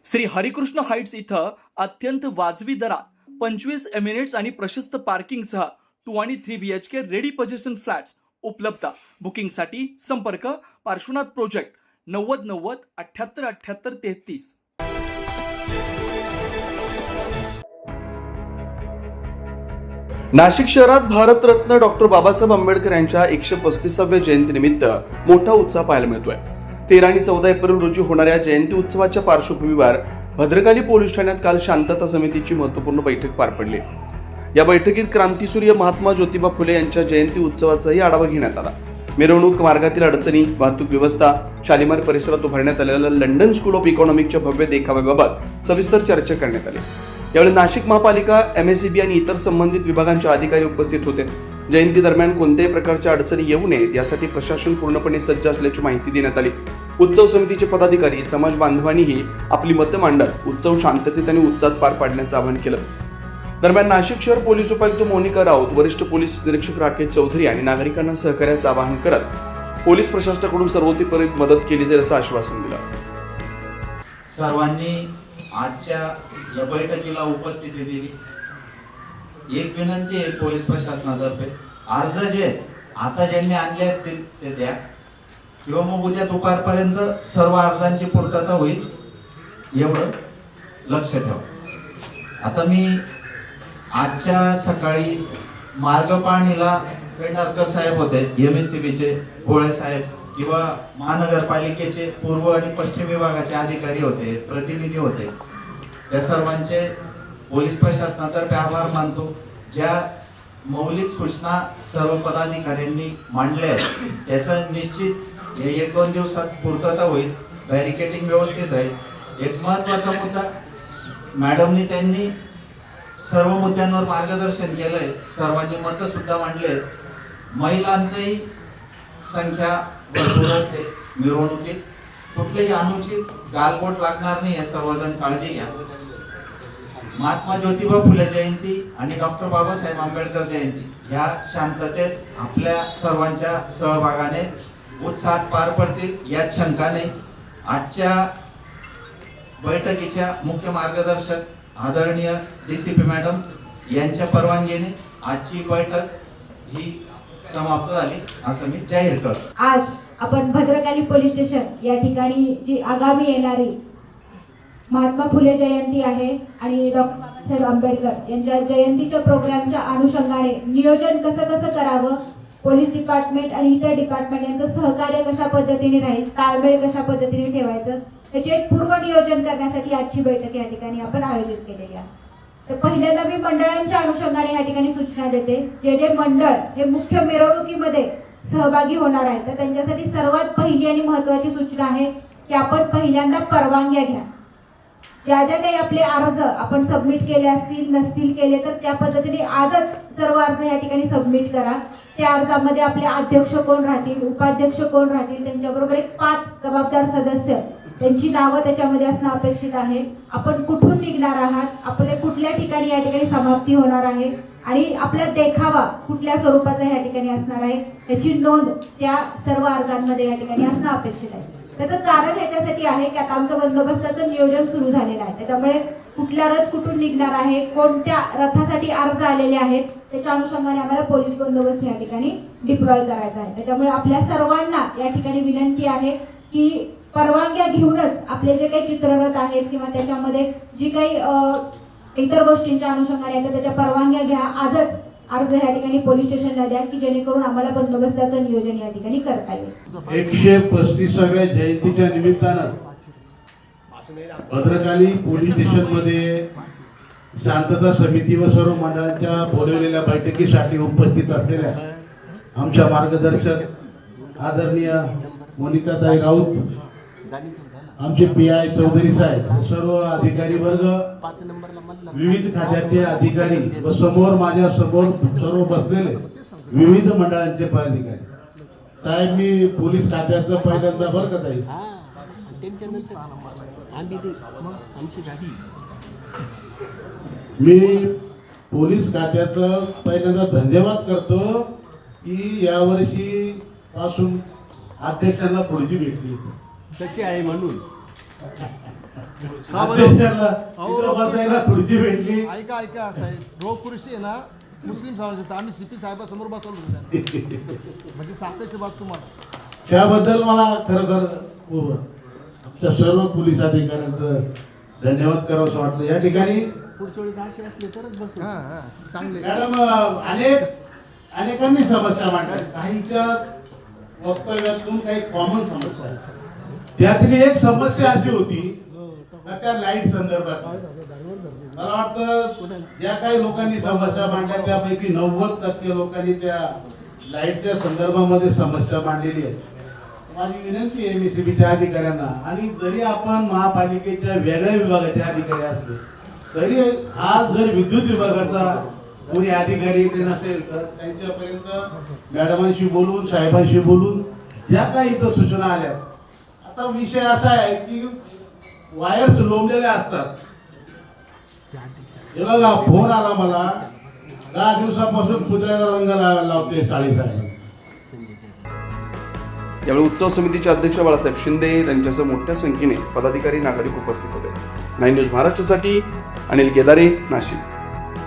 Shri Harikrishna Heights इथं अत्यंत वाजवी दरात 25 एमिरेट्स आणि प्रशस्त पार्किंगसह 2 आणि 3 BHK रेडी पोझिशन फ्लॅट्स उपलब्ध। बुकिंगसाठी संपर्क पार्श्वनाथ प्रोजेक्ट 9090 78 78 33। नाशिक शहरात भारतरत्न डॉक्टर बाबासाहेब आंबेडकर यांच्या 135व्या जयंतीनिमित्त मोठा उत्साह पाहायला मिळतोय। 13 आणि 14 एप्रिल रोजी होणाऱ्या जयंती उत्सवाच्या पार्श्वभूमीवर भद्रकाली पोलीस ठाण्यात काल शांतता समितीची महत्त्वपूर्ण बैठक पार पडली। या बैठकीत क्रांतीसूर्य महात्मा ज्योतिबा फुले यांच्या जयंती उत्सवाचाही आढावा घेण्यात आला। मिरवणूक मार्गातील अडचणी, वाहतूक व्यवस्था, शालिमार परिसरात उभारण्यात आलेल्या लंडन स्कूल ऑफ इकॉनॉमिक्सच्या भव्य देखाव्याबाबत सविस्तर चर्चा करण्यात आली। यावेळी नाशिक महापालिका, MSEB आणि इतर संबंधित विभागांचे अधिकारी उपस्थित होते। जयंती दरम्यान कोणत्याही प्रकारच्या अडचणी येऊ नयेत यासाठी प्रशासन पूर्णपणे सज्ज असल्याची माहिती देण्यात आली। उत्सव समितीचे पदाधिकारी, समाज बांधवांनीही आपली मतं मांडत उत्सव शांततेत आणि उत्साहात पार पाडण्याचं आवाहन केलं। दरम्यान नाशिक शहर पोलीस उपायुक्त मोनिका राऊत, वरिष्ठ पोलीस निरीक्षक राकेश चौधरी आणि नागरिकांना सहकार्याचं आवाहन करत पोलीस प्रशासनाकडून सर्वतोपरी मदत केली जाईल असं आश्वासन दिलं। सर्वांनी आजच्या या बैठकीला उपस्थिती दिली। एक विनंती आहे पोलीस प्रशासनातर्फे, अर्ज जे आता ज्यांनी आणले असतील ते द्या, किंवा मग उद्या दुपारपर्यंत सर्व अर्जांची पूर्तता होईल एवढं लक्ष ठेवा। आता मी आजच्या सकाळी मार्ग पाहणीला पेंढारकर साहेब होते, MSEBचे गोळे साहेब किंवा महानगरपालिकेचे पूर्व आणि पश्चिम विभागाचे अधिकारी होते, प्रतिनिधी होते। त्या सर्वांचे पोलीस प्रशासनातर्फे आभार मानतो। ज्या मौलिक सूचना सर्व पदाधिकाऱ्यांनी मांडल्या आहेत त्याचा निश्चित 1-2 दिवसात पूर्तता होईल। बॅरिकेडिंग व्यवस्थित राहील। एक महत्त्वाचा मुद्दा, मॅडमनी त्यांनी सर्व मुद्द्यांवर मार्गदर्शन केलंय, सर्वांनी मतं सुद्धा मांडले आहेत। महिलांचीही संख्या भरपूर असते मिरवणुकीत, कुठलेही अनुचित गालबोट लागणार नाही, सर्वजण काळजी घ्या। महात्मा ज्योतिबा फुले जयंती आणि डॉक्टर बाबासाहेब आंबेडकर जयंती या शांततेत आपल्या सर्वांच्या सहभागाने उत्साहात पार पडतील यात शंका नाही। आजच्या बैठकीच्या मुख्य मार्गदर्शक आदरणीय DCP मॅडम यांच्या परवानगीने आजची बैठक ही समाप्त झाली असं मी जाहीर करतो। आज आपण भद्रकाली पोलीस स्टेशन या ठिकाणी जी आगामी येणारी महात्मा फुले जयंती आहे आणि डॉक्टर बाबासाहेब आंबेडकर यांच्या जयंतीच्या प्रोग्रामच्या अनुषंगाने नियोजन कसं करावं, पोलीस डिपार्टमेंट आणि इतर डिपार्टमेंट यांचं सहकार्य कशा पद्धतीने राहील, ताळमेळ कशा पद्धतीने ठेवायचं, त्याचे एक पूर्व नियोजन करण्यासाठी आजची बैठक या ठिकाणी आपण आयोजित केलेली आहे। तर पहिल्यांदा मी मंडळांच्या अनुषंगाने या ठिकाणी सूचना देते। जे मंडळ हे मुख्य मिरवणुकीमध्ये सहभागी होणार आहे तर त्यांच्यासाठी सर्वात पहिली आणि महत्त्वाची सूचना आहे की आपण पहिल्यांदा परवानग्या घ्या। ज्या काही आपले अर्ज आपण सबमिट केले असतील, नसतील केले तर त्या पद्धतीने आजच सर्व अर्ज या ठिकाणी सबमिट करा। त्या अर्जामध्ये आपले अध्यक्ष कोण राहतील, उपाध्यक्ष कोण राहतील, त्यांच्याबरोबर एक 5 जबाबदार सदस्य, त्यांची नावं त्याच्यामध्ये असणं अपेक्षित आहे। आपण कुठून निघणार आहात, आपले कुठल्या ठिकाणी या ठिकाणी समाप्ती होणार आहे आणि आपला देखावा कुठल्या स्वरूपाचा या ठिकाणी असणार आहे याची नोंद त्या सर्व अर्जांमध्ये या ठिकाणी असणं अपेक्षित आहे। त्याचं कारण ह्याच्यासाठी आहे की आता आमचं बंदोबस्ताचं नियोजन सुरू झालेलं आहे, त्याच्यामुळे कुठला रथ कुठून निघणार आहे, कोणत्या रथासाठी अर्ज आलेले आहेत त्याच्या अनुषंगाने आम्हाला पोलीस बंदोबस्त या ठिकाणी डिप्लॉय करायचा आहे। त्याच्यामुळे आपल्या सर्वांना या ठिकाणी विनंती आहे की परवानग्या घेऊनच आपले जे काही चित्ररथ आहेत किंवा त्याच्यामध्ये जी काही इतर गोष्टींच्या अनुषंगाने आहेत त्याच्या परवानग्या घ्या। आजच अर्ज या ठिकाणी पोलीस स्टेशनला द्या की जेणेकरून आम्हाला बंदोबस्ताचं नियोजन या ठिकाणी करता येईल। 135व्या जयंतीच्या निमित्तानं भद्रकाली पोलीस स्टेशनमध्ये शांतता समिती व सर्व मंडळांच्या बोलवलेल्या बैठकीसाठी उपस्थित असलेल्या आमच्या मार्गदर्शक आदरणीय मोनिकाताई राऊत, आमचे PI चौधरी साहेब, सर्व अधिकारी वर्ग, विविध खात्याचे अधिकारी व समोर माझ्या समोर सर्व बसलेले विविध मंडळांचे पदाधिकारी साहेब, मी पोलीस खात्याचं पहिल्यांदा बरं का ताई, मी पोलीस खात्याचं पहिल्यांदा धन्यवाद करतो की यावर्षी पासून अध्यक्षांना खुर्ची भेटली तशी आहे म्हणून का बरं? अध्यक्षाला अहो, तिथं बसायला खुर्ची भेटली. ऐका ऐका साहेब, रोग पुरुषी आहे ना मुस्लिम समाजात, आम्ही CP साहेबासमोर बसवलो होतो त्यांना. म्हणजे सांगायची बात तुम्हाला. त्याबद्दल मला खरोखर पूर्व आमच्या सर्व पोलीस अधिकाऱ्यांचं धन्यवाद करावंसं वाटलं. या ठिकाणी पुढच्या वेळेस असे असले तरच बस. हां हां चांगले. मॅडम अनेकांनी समस्या मांडल्या. काहीच्या वक्तव्यातून काही कॉमन समस्या आहेत. त्यातली एक समस्या अशी होती का त्या लाईट संदर्भात मला वाटतं ज्या काही लोकांनी समस्या मांडल्या त्यापैकी 90% लोकांनी त्या लाईटच्या संदर्भामध्ये समस्या मांडलेली आहे. माझी विनंती आहे MSCBच्या अधिकाऱ्यांना, आणि जरी आपण महापालिकेच्या वेगळ्या विभागाचे अधिकारी असले तरी हा जर विद्युत विभागाचा कोणी अधिकारी इथे नसेल तर त्यांच्यापर्यंत मॅडमांशी बोलून साहेबांशी बोलून ज्या काही इथं सूचना आल्या. आता विषय असा आहे की वायर्स लोंबलेल्या असतात. हे बघा, फोन आला मला 10 दिवसापासून पुतळ्याला रंग लावते साडेसाहेब. यावेळी उत्सव समितीचे अध्यक्ष बाळासाहेब शिंदे यांच्यासह मोठ्या संख्येने पदाधिकारी नागरिक उपस्थित होते. 9 न्यूज महाराष्ट्रासाठी अनिल केदारे, नाशिक.